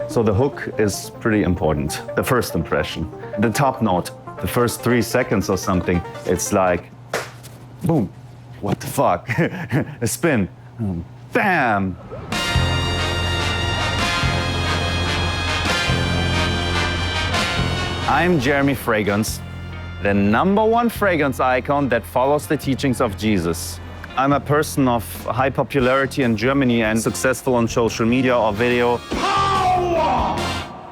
So the hook is pretty important, the first impression. The top note, the first 3 seconds or something, it's like, boom, what the fuck? A spin, bam! I'm Jeremy Fragrance, the #1 fragrance icon that follows the teachings of Jesus. I'm a person of high popularity in Germany and successful on social media or video.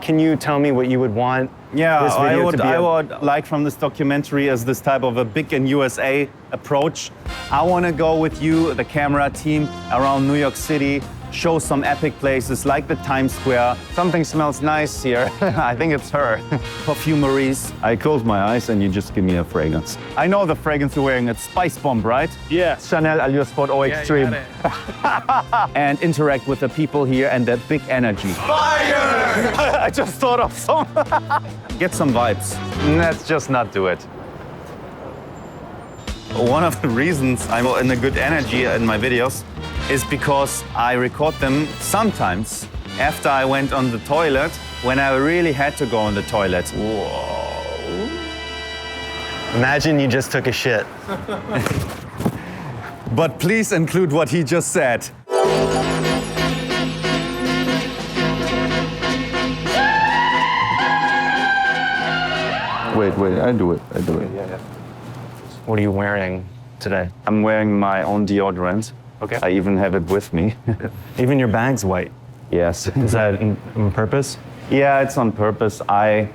Can you tell me what you would want this video to be? I would like from this documentary as this type of a big in USA approach. I want to go with you, the camera team, around New York City, show some epic places like the Times Square. Something smells nice here. I think it's her. Perfumeries. I close my eyes and you just give me a fragrance. I know the fragrance you're wearing, it's Spice Bomb, right? Yeah. Chanel Allure Sport O Extreme. And interact with the people here and that big energy. Fire! I just thought of some. Get some vibes. Let's just not do it. One of the reasons I'm in a good energy in my videos is because I record them sometimes after I went on the toilet when I really had to go on the toilet. Whoa. Imagine you just took a shit. But please include what he just said. Wait, I do it. Yeah. What are you wearing today? I'm wearing my own deodorant. Okay. I even have it with me. Even your bag's white. Yes. Is that on purpose? Yeah, it's on purpose. I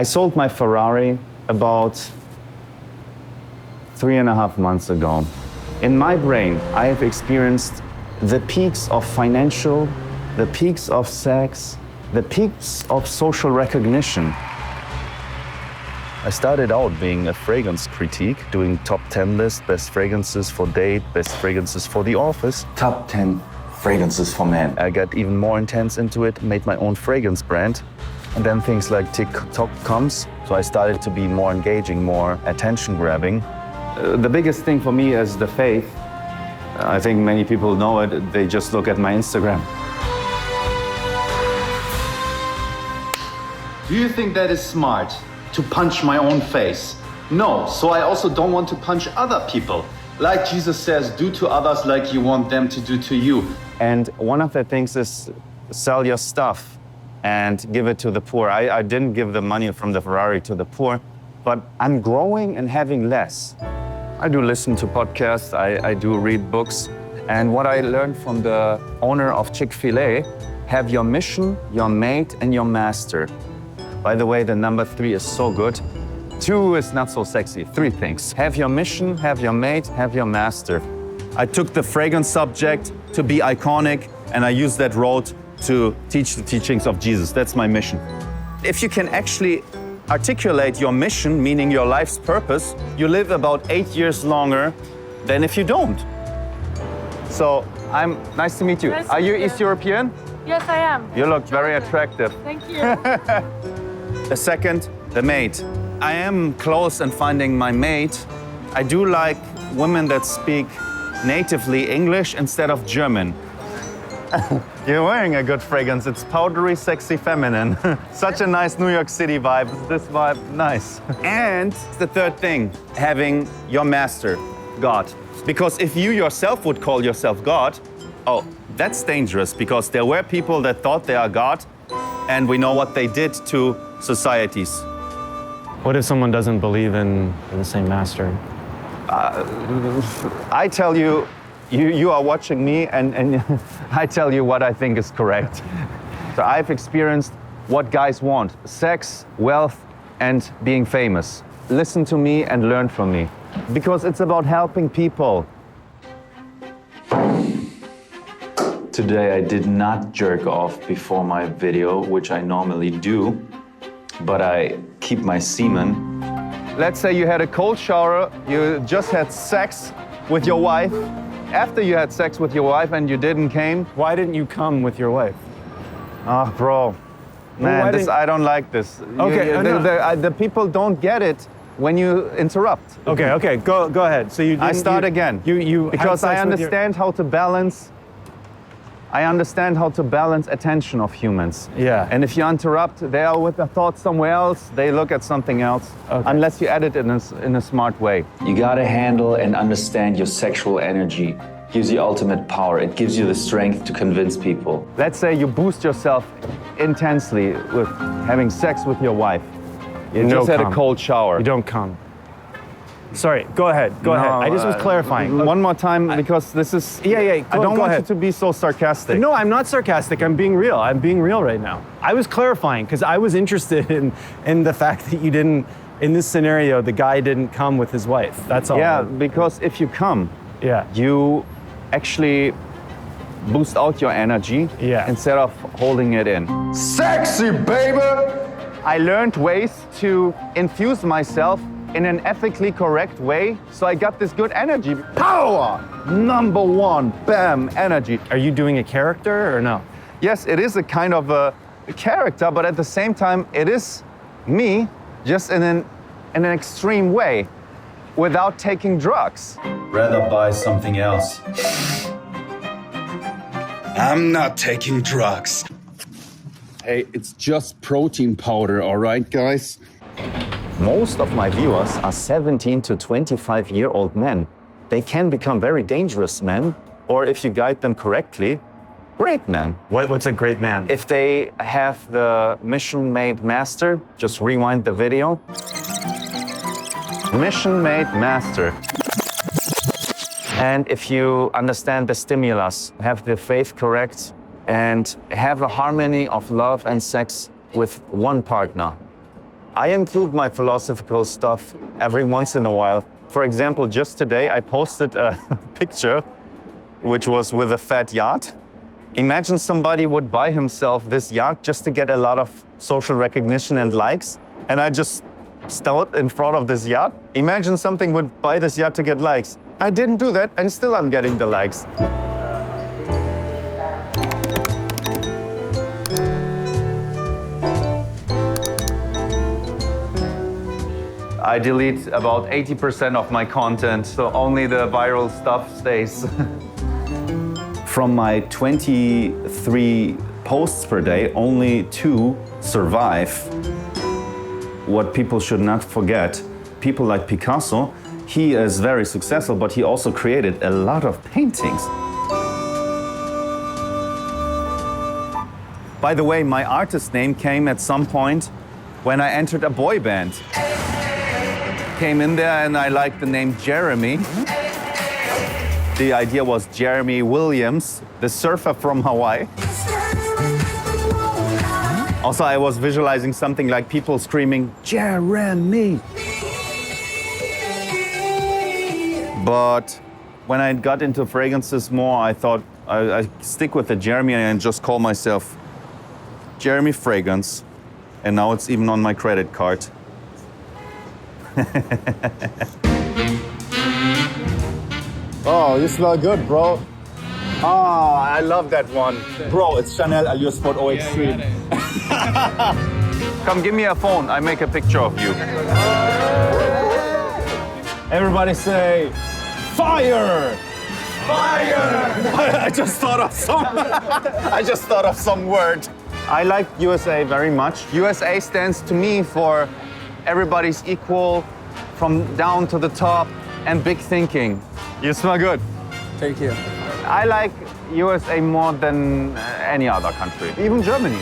sold my Ferrari about 3.5 months ago. In my brain, I have experienced the peaks of financial, the peaks of sex, the peaks of social recognition. I started out being a fragrance critique, doing top 10 list, best fragrances for date, best fragrances for the office. Top 10 fragrances for men. I got even more intense into it, made my own fragrance brand. And then things like TikTok comes. So I started to be more engaging, more attention grabbing. The biggest thing for me is the faith. I think many people know it, they just look at my Instagram. Do you think that is smart? To punch my own face? No, so I also don't want to punch other people. Like Jesus says, do to others like you want them to do to you. And one of the things is sell your stuff and give it to the poor. I didn't give the money from the Ferrari to the poor, but I'm growing and having less. I do listen to podcasts, I do read books. And what I learned from the owner of Chick-fil-A, have your mission, your mate, and your master. By the way, the number 3 is so good. 2 is not so sexy. 3 things. Have your mission, have your mate, have your master. I took the fragrance subject to be iconic, and I used that road to teach the teachings of Jesus. That's my mission. If you can actually articulate your mission, meaning your life's purpose, you live about 8 years longer than if you don't. So, nice to meet you. Nice Are you to meet you. East European? Yes, I am. You look very attractive. Thank you. The second, the mate. I am close in finding my mate. I do like women that speak natively English instead of German. You're wearing a good fragrance. It's powdery, sexy, feminine. Such a nice New York City vibe. This vibe, nice. And the third thing, having your master, God. Because if you yourself would call yourself God, oh, that's dangerous because there were people that thought they are God, and we know what they did to societies. What if someone doesn't believe in the same master? I tell you, you are watching me, and I tell you what I think is correct. So I've experienced what guys want: sex, wealth, and being famous. Listen to me and learn from me, because it's about helping people. Today I did not jerk off before my video, which I normally do, but I keep my semen. Let's say you had a cold shower, you just had sex with your wife. After you had sex with your wife and you didn't come, Why didn't you come with your wife? oh, bro, man, why didn't- I don't like this. Okay, the people don't get it. when you interrupt. Okay, go ahead. So you. I start again. You because I understand how to balance. I understand how to balance attention of humans. Yeah. And if you interrupt, they are with their thoughts somewhere else. They look at something else. Okay. Unless you edit it in a smart way. You gotta handle and understand your sexual energy. It gives you ultimate power. It gives you the strength to convince people. Let's say you boost yourself intensely with having sex with your wife. You just had a cold shower. You don't come. Sorry, go ahead. Go ahead. I just was clarifying. One more time, because this is... Yeah. I don't go want ahead. you to be so sarcastic. No, I'm not sarcastic. I'm being real. I'm being real right now. I was clarifying because I was interested in the fact that you didn't, in this scenario, the guy didn't come with his wife. That's all. Yeah, because if you come, Yeah. you actually boost out your energy instead of holding it in. Sexy, baby! I learned ways to infuse myself in an ethically correct way, so I got this good energy. Power! Number one, bam, energy. Are you doing a character or no? Yes, it is a kind of a character, but at the same time, it is me, just in an extreme way, without taking drugs. Rather buy something else. I'm not taking drugs. Hey, it's just protein powder, all right, guys? Most of my viewers are 17 to 25-year-old men. They can become very dangerous men, or if you guide them correctly, great men. What's a great man? If they have the mission-made master, just rewind the video. Mission-made master. And if you understand the stimulus, have the faith correct, and have a harmony of love and sex with one partner. I include my philosophical stuff every once in a while. For example, just today I posted a picture which was with a fat yacht. Imagine somebody would buy himself this yacht just to get a lot of social recognition and likes, and I just stood in front of this yacht. Imagine something would buy this yacht to get likes. I didn't do that, and still I'm getting the likes. I delete about 80% of my content, so only the viral stuff stays. From my 23 posts per day, only 2 survive. What people should not forget, people like Picasso, he is very successful, but he also created a lot of paintings. By the way, my artist name came at some point when I entered a boy band. Came in there and I liked the name Jeremy. The idea was Jeremy Williams, the surfer from Hawaii. Also, I was visualizing something like people screaming, Jeremy! But when I got into fragrances more, I thought I stick with the Jeremy and just call myself Jeremy Fragrance. And now it's even on my credit card. Oh, you smell good, bro. Ah, I love that one. Bro, it's Chanel Allure Sport O Extreme. Come, give me a phone. I make a picture of you. Everybody say, fire! Fire! I just thought of some word. I like USA very much. USA stands to me for everybody's equal, from down to the top, and big thinking. You smell good. Thank you. I like USA more than any other country, even Germany.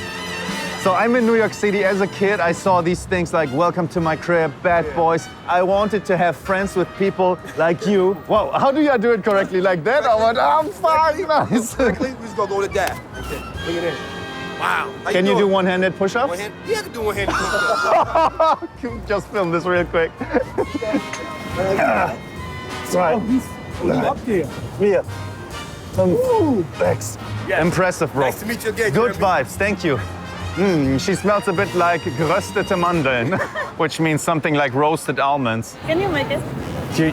So I'm in New York City. As a kid, I saw these things like Welcome to My Crib, Bad Boys. I wanted to have friends with people like you. Wow, how do you do it correctly? Like that? I went, I'm fine, nice. We're just gonna go to that. Okay, look at this. Wow. Can you do one-handed push-ups? One hand? Yeah, I can do one-handed push-ups. Just film this real quick. Right. Up there. Yeah. Thanks. Yes. Impressive, bro. Nice to meet you again, Good Jeremy. vibes, thank you. She smells a bit like geröstete Mandeln, which means something like roasted almonds. Can you make it?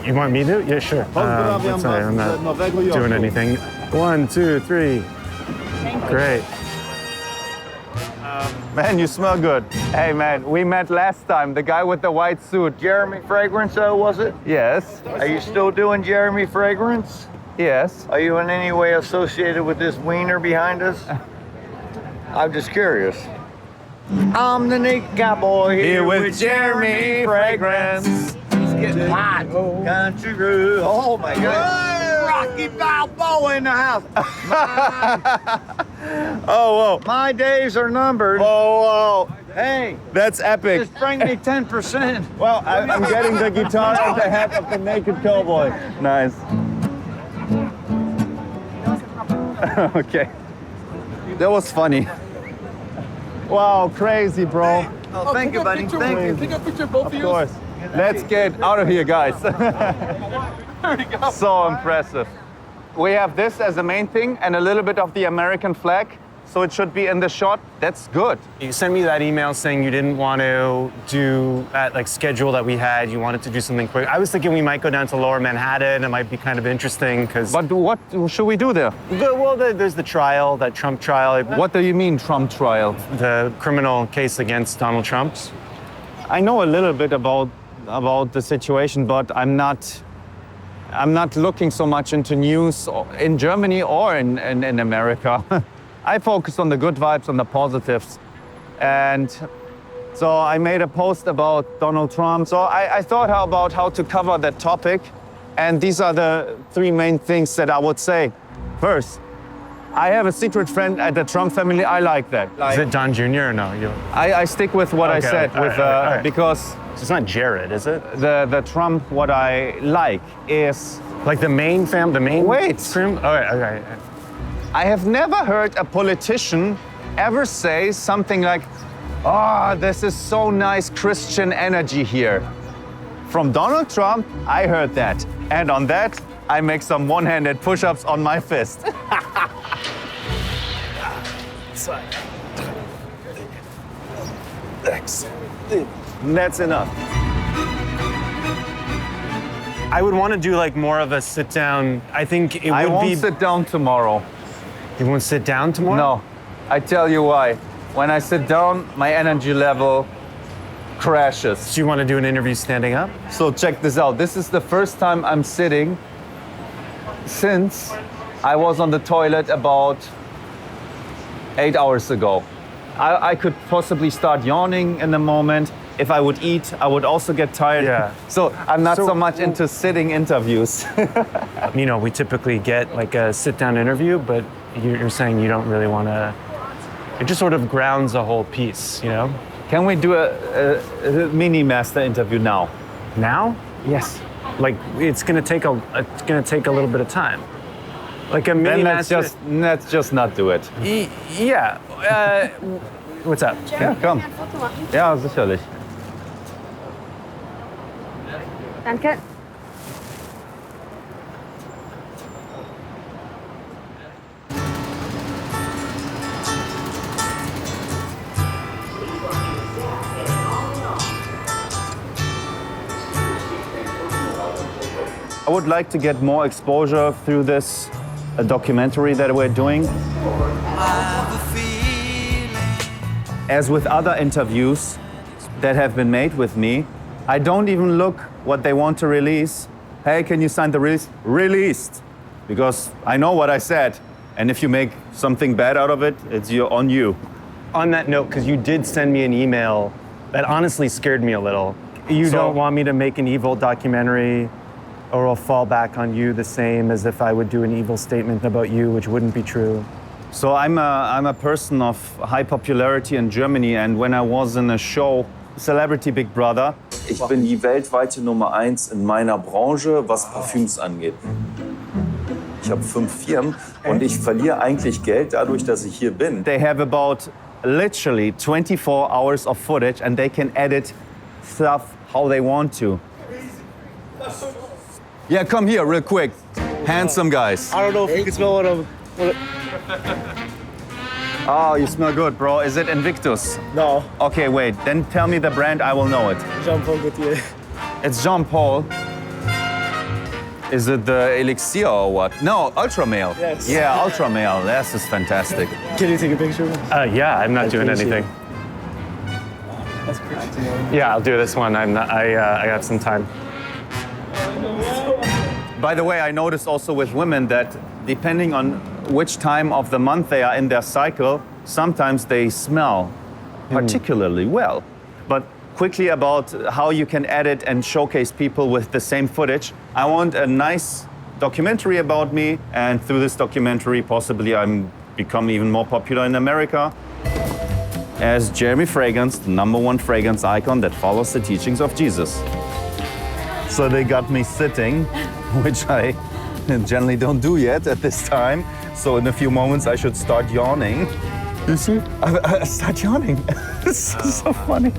You want me to? Yeah, sure. Sorry, I'm not doing anything. 1, 2, 3. Thank you. Great. Man, you smell good. Hey, man, we met last time. The guy with the white suit. Jeremy Fragrance, was it? Yes. Are you still doing Jeremy Fragrance? Yes. Are you in any way associated with this wiener behind us? I'm just curious. I'm the naked cowboy Here with Jeremy Fragrance. It's getting hot. Country road. Oh my God. Rocky Balboa in the house. Oh, whoa. My days are numbered. Oh, whoa. Hey, That's epic. just bring me 10%. Well, I'm getting the guitar and the hat of the naked cowboy. Nice. Okay. That was funny. Wow, crazy, bro. Oh, thank you, buddy. Thank you. Take a picture of both of Of you. course. Let's get out of here, guys. There we go. So impressive. We have this as the main thing and a little bit of the American flag. So it should be in the shot. That's good. You sent me that email saying you didn't want to do that like schedule that we had. You wanted to do something quick. I was thinking we might go down to Lower Manhattan. It might be kind of interesting because. But what should we do there? Well, there's the trial, that Trump trial. What do you mean, Trump trial? The criminal case against Donald Trump. I know a little bit about the situation, but I'm not looking so much into news in Germany or in America. I focus on the good vibes, on the positives. And so I made a post about Donald Trump. So I thought about how to cover that topic. And these are the three main things that I would say. First, I have a secret friend at the Trump family. I like that. Is it Don Jr. or no? I stick with what I Okay, said all right, all right. because It's not Jared, is it? the Trump, what I like is, Like the main fam, the main. Wait. Stream? All right, okay. I have never heard a politician ever say something like, "Oh, this is so nice Christian energy here." From Donald Trump, I heard that. And on that, I make some one-handed push-ups on my fist. That's enough. I would want to do like more of a sit down. I think it would I won't be. sit down tomorrow. You won't sit down tomorrow? No, I tell you why. When I sit down, my energy level crashes. Do you want to do an interview standing up? So check this out. This is the first time I'm sitting since I was on the toilet about 8 hours ago. I could possibly start yawning in a moment. If I would eat, I would also get tired. Yeah. So I'm not So- so much into sitting interviews. You know, we typically get like a sit down interview, but you're saying you don't really want to. It just sort of grounds the whole piece, you know? Can we do a mini master interview now? Now? Yes. Like it's gonna take a little bit of time. Like a mini Then master. let's just not do it. Yeah. What's up? Ja, komm. Ja, sicherlich. Danke. I would like to get more exposure through this documentary that we're doing. As with other interviews that have been made with me, I don't even look what they want to release. Hey, can you sign the release? Released. Because I know what I said. And if you make something bad out of it, it's on you. On that note, because you did send me an email that honestly scared me a little. You So- don't want me to make an evil documentary or I'll fall back on you the same as if I would do an evil statement about you, which wouldn't be true. So I'm a person of high popularity in Germany, and when I was in a show, Celebrity Big Brother, Ich bin die weltweite Nummer 1 in meiner Branche, was Parfüms angeht. Ich habe 5 Firmen und ich verliere eigentlich Geld dadurch, dass ich hier bin. they have about literally 24 hours of footage, and they can edit stuff how they want to. Yeah, come here real quick. Handsome guys. I don't know if you can smell what I'm. Oh, you smell good, bro. Is it Invictus? No, Okay, wait. Then tell me the brand, I will know it. Jean Paul Gaultier. It's Jean Paul. Is it the elixir or what? No, ultra male. Yes. Yeah, ultra male. This is fantastic. Can you take a picture of us? Yeah, I'm not doing anything. That's crazy. Yeah, I'll do this one. I'm not. I got some time. By the way, I noticed also with women that depending on which time of the month they are in their cycle, sometimes they smell particularly well. But quickly about how you can edit and showcase people with the same footage. I want a nice documentary about me, and through this documentary, possibly I'm become even more popular in America as Jeremy Fragrance, the #1 fragrance icon that follows the teachings of Jesus. So they got me sitting, which I generally don't do yet at this time. So in a few moments, I should start yawning. You see? I start yawning. It's so funny.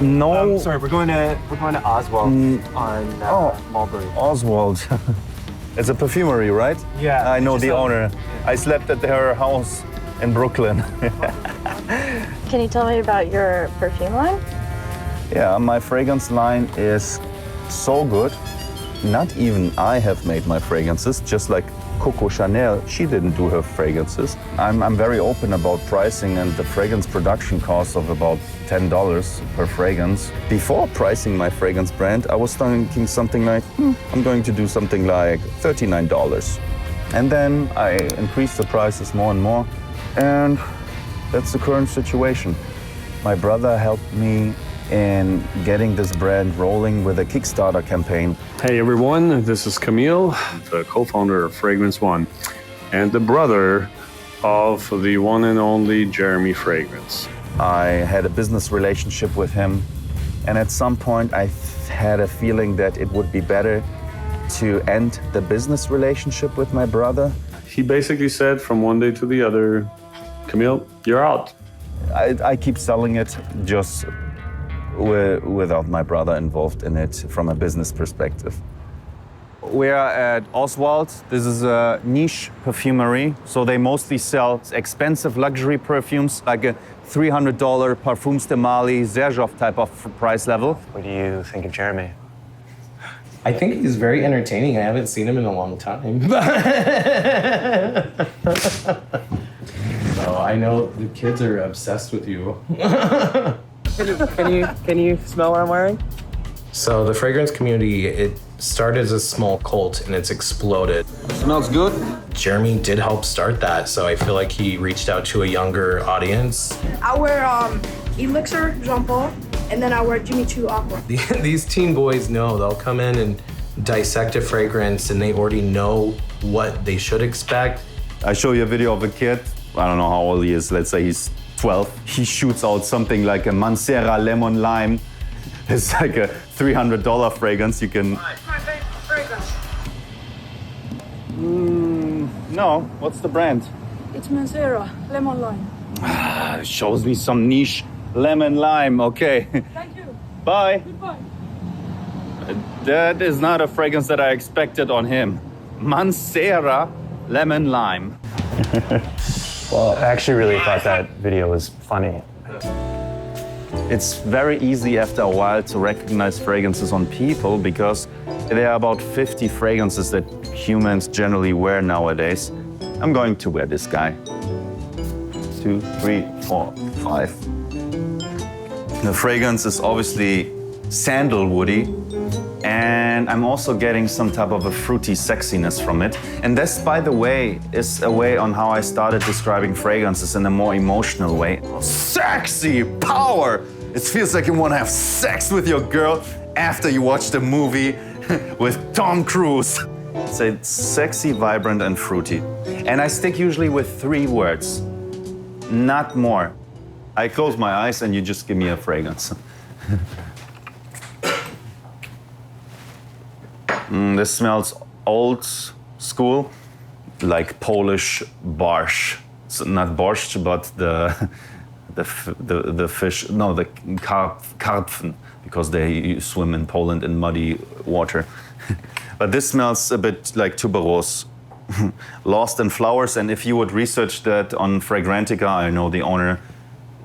No. Sorry, we're going to Oswald on Mulberry. Oswald. It's a perfumery, right? Yeah. I know just the a- owner. I slept at her house in Brooklyn. Can you tell me about your perfume line? Yeah, my fragrance line is so good. Not even I have made my fragrances, just like Coco Chanel, she didn't do her fragrances. I'm very open about pricing, and the fragrance production cost of about $10 per fragrance. Before pricing my fragrance brand, I was thinking something like, I'm going to do something like $39. And then I increased the prices more and more, and that's the current situation. My brother helped me in getting this brand rolling with a Kickstarter campaign. Hey everyone, this is Camille, the co-founder of Fragrance One, and the brother of the one and only Jeremy Fragrance. I had a business relationship with him, and at some point I had a feeling that it would be better to end the business relationship with my brother. He basically said from one day to the other, Camille, you're out. I keep selling it just without my brother involved in it from a business perspective. We are at Oswald. This is a niche perfumery, so they mostly sell expensive luxury perfumes, like a $300 Parfums de Mali, Xerjoff type of price level. What do you think of Jeremy? I think he's very entertaining. I haven't seen him in a long time. So I know the kids are obsessed with you. Can you smell what I'm wearing? So the fragrance community, it started as a small cult and it's exploded. Smells good. Jeremy did help start that, so I feel like he reached out to a younger audience. I wear Elixir, Jean Paul, and then I wear Jimmy Choo Aqua. These teen boys know they'll come in and dissect a fragrance and they already know what they should expect. I show you a video of a kid. I don't know how old he is. Let's say he's 12. He shoots out something like a Mancera Lemon Lime. It's like a $300 fragrance. You can. It's my favorite fragrance. No. What's the brand? It's Mancera Lemon Lime. Shows me some niche lemon lime. Okay. Thank you. Bye. Goodbye. That is not a fragrance that I expected on him. Mancera Lemon Lime. Well, I actually really thought that video was funny. It's very easy after a while to recognize fragrances on people because there are about 50 fragrances that humans generally wear nowadays. I'm going to wear this guy. 2, 3, 4, 5. The fragrance is obviously sandalwoody, and I'm also getting some type of a fruity sexiness from it. And this, by the way, is a way on how I started describing fragrances in a more emotional way. Sexy power! It feels like you want to have sex with your girl after you watch the movie with Tom Cruise. So it's sexy, vibrant, and fruity. And I stick usually with 3 words, not more. I close my eyes and you just give me a fragrance. This smells old school, like Polish borscht. So not borscht, but the fish, no, the karpfen, because they swim in Poland in muddy water. But this smells a bit like tuberose, lost in flowers. And if you would research that on Fragrantica, I know the owner,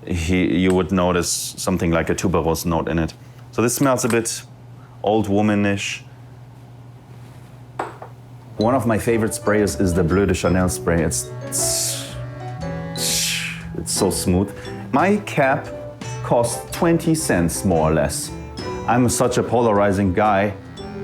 you would notice something like a tuberose note in it. So this smells a bit old womanish, One of my favorite sprays is the Bleu de Chanel spray. It's so smooth. My cap costs 20 cents, more or less. I'm such a polarizing guy.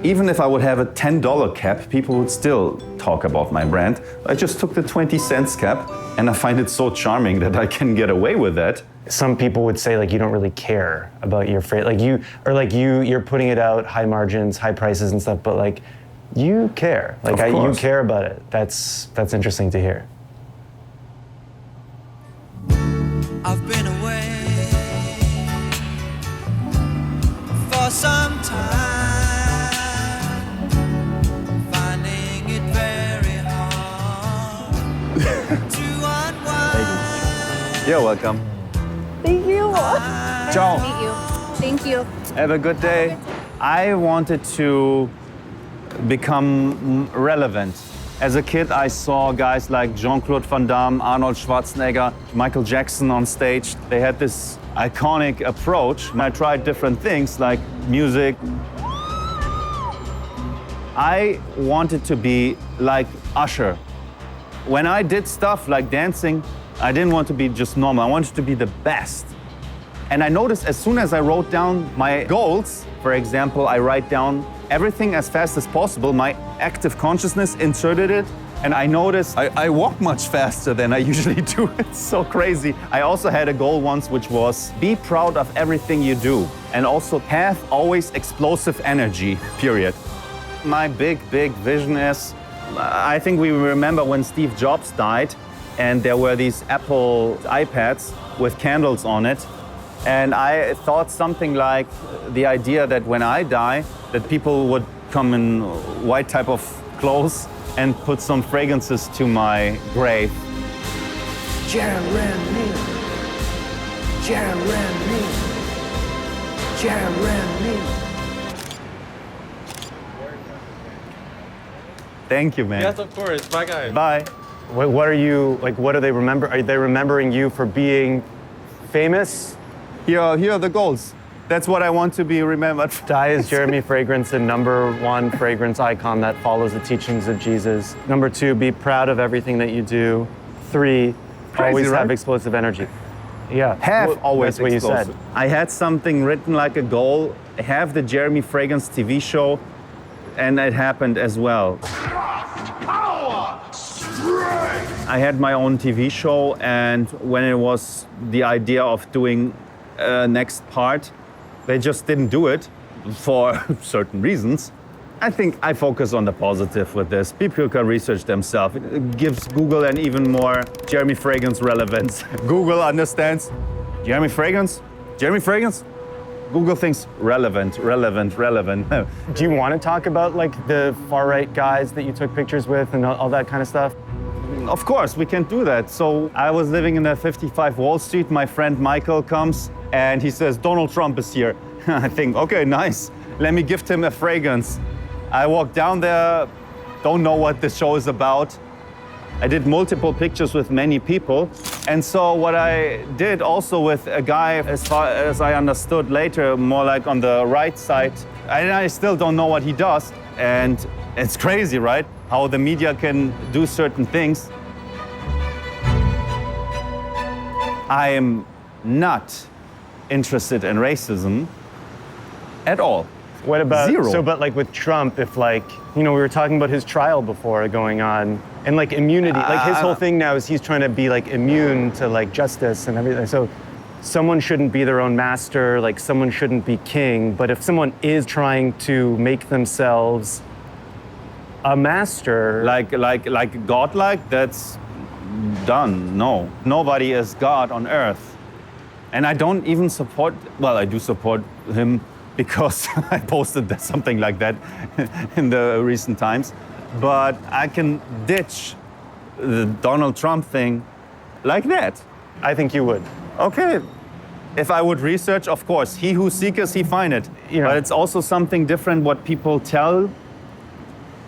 Even if I would have a $10 cap, people would still talk about my brand. I just took the 20 cents cap, and I find it so charming that I can get away with that. Some people would say like you don't really care about your freight, you're putting it out high margins, high prices and stuff, but like you care, you care about it. That's interesting to hear. I've been away for some time, finding it very hard to unwind. You're welcome. Thank you. Ciao. Nice to meet you. Thank you. Have a good day. I wanted to become relevant. As a kid, I saw guys like Jean-Claude Van Damme, Arnold Schwarzenegger, Michael Jackson on stage. They had this iconic approach. I tried different things like music. I wanted to be like Usher. When I did stuff like dancing, I didn't want to be just normal. I wanted to be the best. And I noticed as soon as I wrote down my goals, for example, I write down everything as fast as possible, my active consciousness inserted it, and I noticed I walk much faster than I usually do. It's so crazy. I also had a goal once, which was be proud of everything you do, and also have always explosive energy, period. My big vision is, I think we remember when Steve Jobs died, and there were these Apple iPads with candles on it. And I thought something like the idea that when I die, that people would come in white type of clothes and put some fragrances to my grave. Jeremy. Thank you, man. Yes, of course. Bye, guys. Bye. What are you, what are they Are they remembering you for being famous? Here are the goals. That's what I want to be remembered. Dye is Jeremy Fragrance, the #1 fragrance icon that follows the teachings of Jesus. Number 2, be proud of everything that you do. 3, always have explosive energy. Yeah. Have always that's what explosive. you said. I had something written like a goal, have the Jeremy Fragrance TV show, and it happened as well. I had my own TV show, and when it was the idea of doing next part, they just didn't do it for certain reasons. I think I focus on the positive with this. People can research themselves. It gives Google an even more Jeremy Fragrance relevance. Google understands Jeremy Fragrance? Jeremy Fragrance? Google thinks relevant. Do you want to talk about like the far-right guys that you took pictures with and all that kind of stuff? Of course, we can do that. So I was living in 55 Wall Street. My friend Michael comes and he says, Donald Trump is here. I think, okay, nice. Let me gift him a fragrance. I walk down there, don't know what the show is about. I did multiple pictures with many people. And so what I did also with a guy, as far as I understood later, more like on the right side, I still don't know what he does. And it's crazy, right? How the media can do certain things. I am not interested in racism at all. What about, Zero. So, but like with Trump, if like, we were talking about his trial before going on, and like immunity, like his whole thing now is he's trying to be like immune to like justice and everything. So someone shouldn't be their own master, like someone shouldn't be king, but if someone is trying to make themselves a master. Like godlike, that's done, no. Nobody is God on earth. And I don't even support, well, I do support him because I posted something like that in the recent times. But I can ditch the Donald Trump thing like that. I think you would. Okay. If I would research, of course, he who seeketh, he findeth. But it's also something different what people tell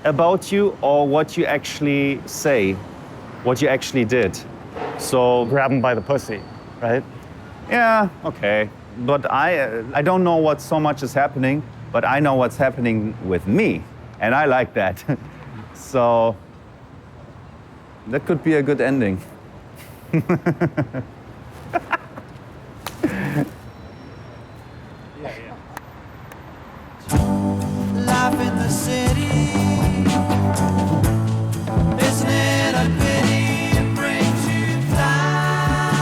about you or what you actually say, what you actually did. So grab him by the pussy, right? Yeah, okay. But I don't know what so much is happening, but I know what's happening with me, and I like that. So that could be a good ending. Life in the city, isn't it a pity it brings you down?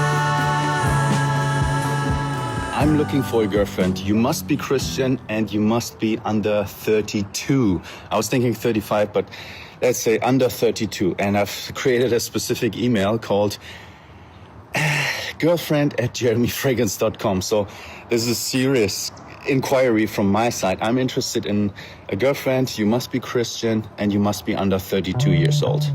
I'm looking for a girlfriend. You must be Christian and you must be under 32. I was thinking 35, but let's say under 32. And I've created a specific email called girlfriend@jeremyfragrance.com. So this is a serious inquiry from my side. I'm interested in a girlfriend. You must be Christian and you must be under 32 years old.